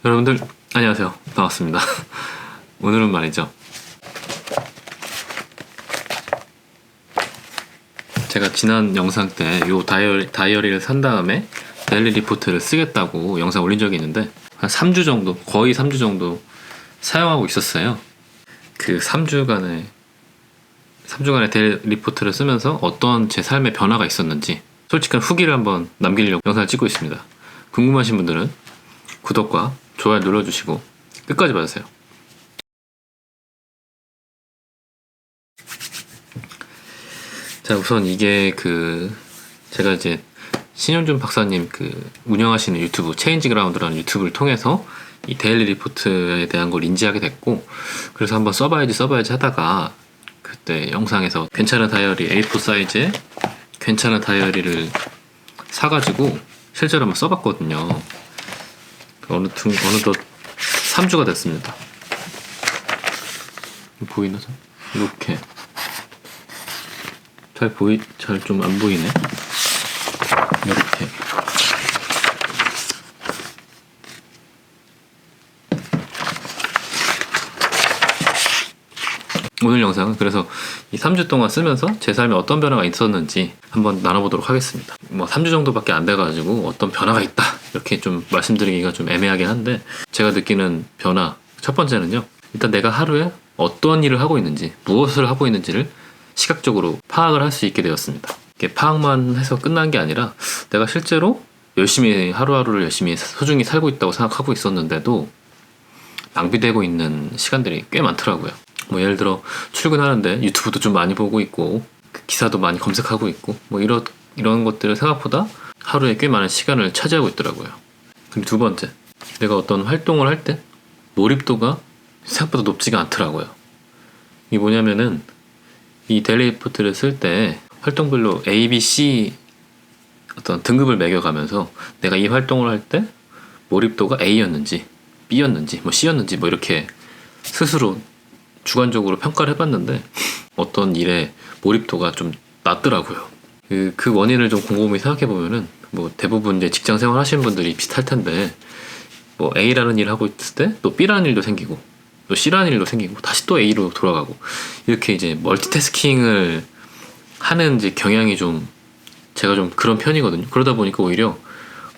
여러분들 안녕하세요. 반갑습니다. 오늘은 말이죠, 제가 지난 영상 때 요 다이어리를 산 다음에 데일리 리포트를 쓰겠다고 영상 올린 적이 있는데 한 3주 정도, 거의 3주 정도 사용하고 있었어요. 그 3주간의 데일리 리포트를 쓰면서 어떤 제 삶의 변화가 있었는지 솔직한 후기를 한번 남기려고 영상을 찍고 있습니다. 궁금하신 분들은 구독과 좋아요 눌러주시고 끝까지 봐주세요. 자, 우선 이게 제가 이제 신현준 박사님 운영하시는 유튜브 체인지 그라운드라는 유튜브를 통해서 이 데일리 리포트에 대한 걸 인지하게 됐고, 그래서 한번 써봐야지 하다가 그때 영상에서 괜찮은 다이어리 A4 사이즈의 괜찮은 다이어리를 사가지고 실제로 한번 써봤거든요. 어느덧 3주가 됐습니다. 보이나? 이렇게 잘 좀 안 보이네. 이렇게 오늘 영상은 그래서 이 3주 동안 쓰면서 제 삶에 어떤 변화가 있었는지 한번 나눠보도록 하겠습니다. 3주 정도밖에 안 돼가지고 어떤 변화가 있다 이렇게 좀 말씀드리기가 좀 애매하긴 한데, 제가 느끼는 변화 첫 번째는요, 일단 내가 하루에 어떤 일을 하고 있는지, 무엇을 하고 있는지를 시각적으로 파악을 할 수 있게 되었습니다. 이게 파악만 해서 끝난 게 아니라 내가 실제로 열심히 하루하루를 열심히 소중히 살고 있다고 생각하고 있었는데도 낭비되고 있는 시간들이 꽤 많더라고요. 예를 들어 출근하는데 유튜브도 좀 많이 보고 있고 기사도 많이 검색하고 있고 이런 것들을 생각보다 하루에 꽤 많은 시간을 차지하고 있더라고요. 그리고 두 번째, 내가 어떤 활동을 할 때 몰입도가 생각보다 높지가 않더라고요. 이게 뭐냐면은 이 데일리 리포트를 쓸 때 활동별로 A, B, C 어떤 등급을 매겨가면서 내가 이 활동을 할 때 몰입도가 A였는지 B였는지 C였는지 이렇게 스스로 주관적으로 평가를 해봤는데 어떤 일에 몰입도가 좀 낮더라고요. 그 원인을 좀 곰곰이 생각해보면은 대부분 이제 직장 생활 하시는 분들이 비슷할 텐데, A라는 일을 하고 있을 때 또 B라는 일도 생기고 또 C라는 일도 생기고 다시 또 A로 돌아가고, 이렇게 이제 멀티태스킹을 하는 이제 경향이 제가 좀 그런 편이거든요. 그러다 보니까 오히려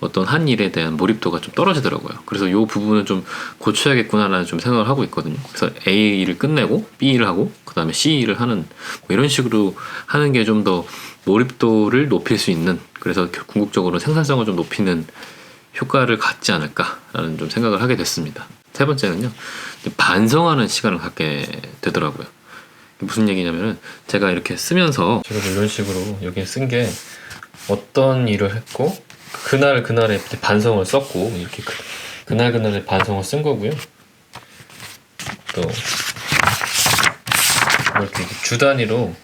어떤 한 일에 대한 몰입도가 좀 떨어지더라고요. 그래서 이 부분은 좀 고쳐야겠구나라는 좀 생각을 하고 있거든요. 그래서 A 일을 끝내고 B 일을 하고 그 다음에 C 일을 하는 이런 식으로 하는 게 좀 더 몰입도를 높일 수 있는, 그래서 궁극적으로 생산성을 좀 높이는 효과를 갖지 않을까라는 좀 생각을 하게 됐습니다. 세 번째는요, 반성하는 시간을 갖게 되더라고요. 무슨 얘기냐면은 제가 이렇게 쓰면서 제가 이런 식으로 여기 쓴 게 어떤 일을 했고 그날에 반성을 썼고, 이렇게 그날의 반성을 쓴 거고요. 또 이렇게 주 단위로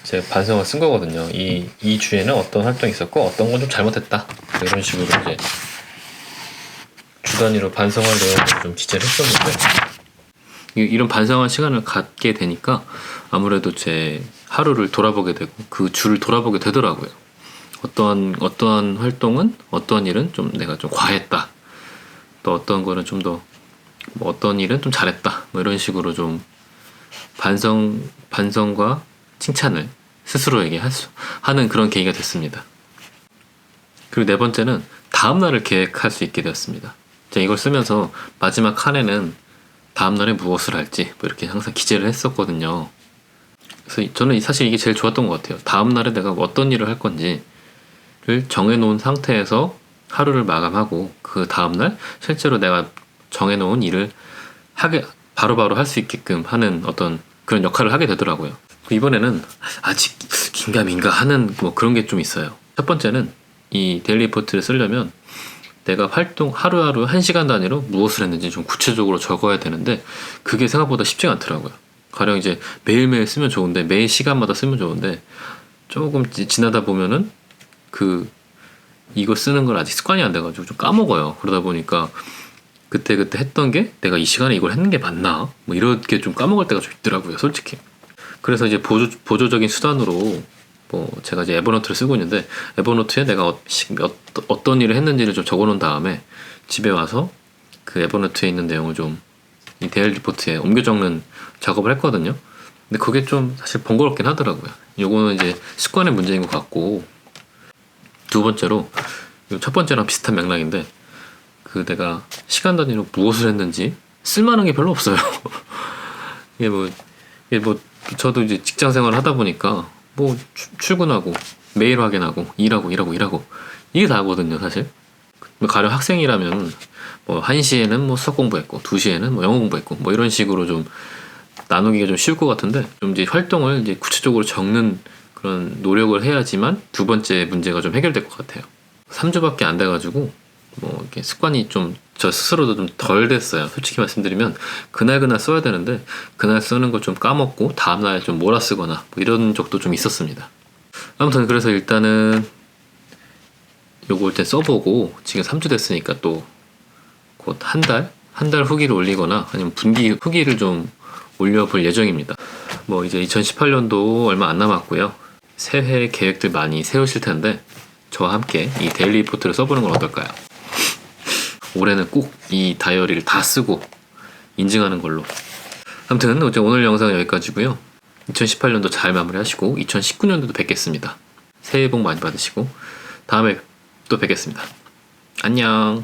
제가 반성을 쓴 거거든요. 이 주에는 어떤 활동이 있었고 어떤 건 좀 잘못했다, 이런 식으로 이제 주 단위로 반성할 내용을 좀 기재를 했었는데, 이런 반성할 시간을 갖게 되니까 아무래도 제 하루를 돌아보게 되고 그 주를 돌아보게 되더라고요. 어떠한 활동은, 어떠한 일은 좀 내가 좀 과했다, 또 어떤 거는 좀 더 어떤 일은 좀 잘했다, 이런 식으로 좀 반성과 칭찬을 스스로에게 하는 그런 계기가 됐습니다. 그리고 네 번째는 다음날을 계획할 수 있게 되었습니다. 제가 이걸 쓰면서 마지막 칸에는 다음날에 무엇을 할지 이렇게 항상 기재를 했었거든요. 그래서 저는 사실 이게 제일 좋았던 것 같아요. 다음날에 내가 어떤 일을 할 건지를 정해놓은 상태에서 하루를 마감하고 그 다음날 실제로 내가 정해놓은 일을 바로바로 할 수 있게끔 하는 어떤 그런 역할을 하게 되더라고요. 이번에는 아직 긴가민가 하는 그런 게 좀 있어요. 첫 번째는 이 데일리 리포트를 쓰려면 내가 하루하루 1시간 단위로 무엇을 했는지 좀 구체적으로 적어야 되는데 그게 생각보다 쉽지가 않더라고요. 가령 이제 매일매일 쓰면 좋은데, 매일 시간마다 쓰면 좋은데, 조금 지나다 보면은 이거 쓰는 걸 아직 습관이 안 돼가지고 좀 까먹어요. 그러다 보니까 그때 했던 게 내가 이 시간에 이걸 했는 게 맞나? 이렇게 좀 까먹을 때가 좀 있더라고요, 솔직히. 그래서 이제 보조적인 수단으로 제가 이제 에버노트를 쓰고 있는데, 에버노트에 내가 어떤 일을 했는지를 좀 적어놓은 다음에 집에 와서 그 에버노트에 있는 내용을 좀 이 데일리 리포트에 옮겨 적는 작업을 했거든요. 근데 그게 좀 사실 번거롭긴 하더라고요. 요거는 이제 습관의 문제인 것 같고, 두 번째로 첫 번째랑 비슷한 맥락인데, 그 내가 시간 단위로 무엇을 했는지 쓸만한 게 별로 없어요. 이게 뭐 저도 이제 직장 생활을 하다 보니까 뭐 출근하고 메일 확인하고 일하고 이게 다거든요, 사실. 가령 학생이라면 뭐 1시에는 뭐 수학 공부했고 2시에는 뭐 영어 공부했고 뭐 이런 식으로 좀 나누기가 좀 쉬울 것 같은데, 좀 이제 활동을 이제 구체적으로 적는 그런 노력을 해야지만 두 번째 문제가 좀 해결될 것 같아요. 3주밖에 안 돼가지고 뭐 이렇게 습관이 좀 저 스스로도 좀 덜 됐어요. 솔직히 말씀드리면 그날 써야 되는데 그날 쓰는 걸 좀 까먹고 다음날 좀 몰아쓰거나 뭐 이런 적도 좀 있었습니다. 아무튼 그래서 일단은 요거 일단 써보고, 지금 3주 됐으니까 또 곧 한 달 후기를 올리거나 아니면 분기 후기를 좀 올려볼 예정입니다. 뭐 이제 2018년도 얼마 안 남았고요. 새해 계획들 많이 세우실 텐데 저와 함께 이 데일리 리포트를 써보는 건 어떨까요? 올해는 꼭 이 다이어리를 다 쓰고 인증하는 걸로. 아무튼 오늘 영상은 여기까지고요. 2018년도 잘 마무리하시고 2019년도도 뵙겠습니다. 새해 복 많이 받으시고 다음에 또 뵙겠습니다. 안녕.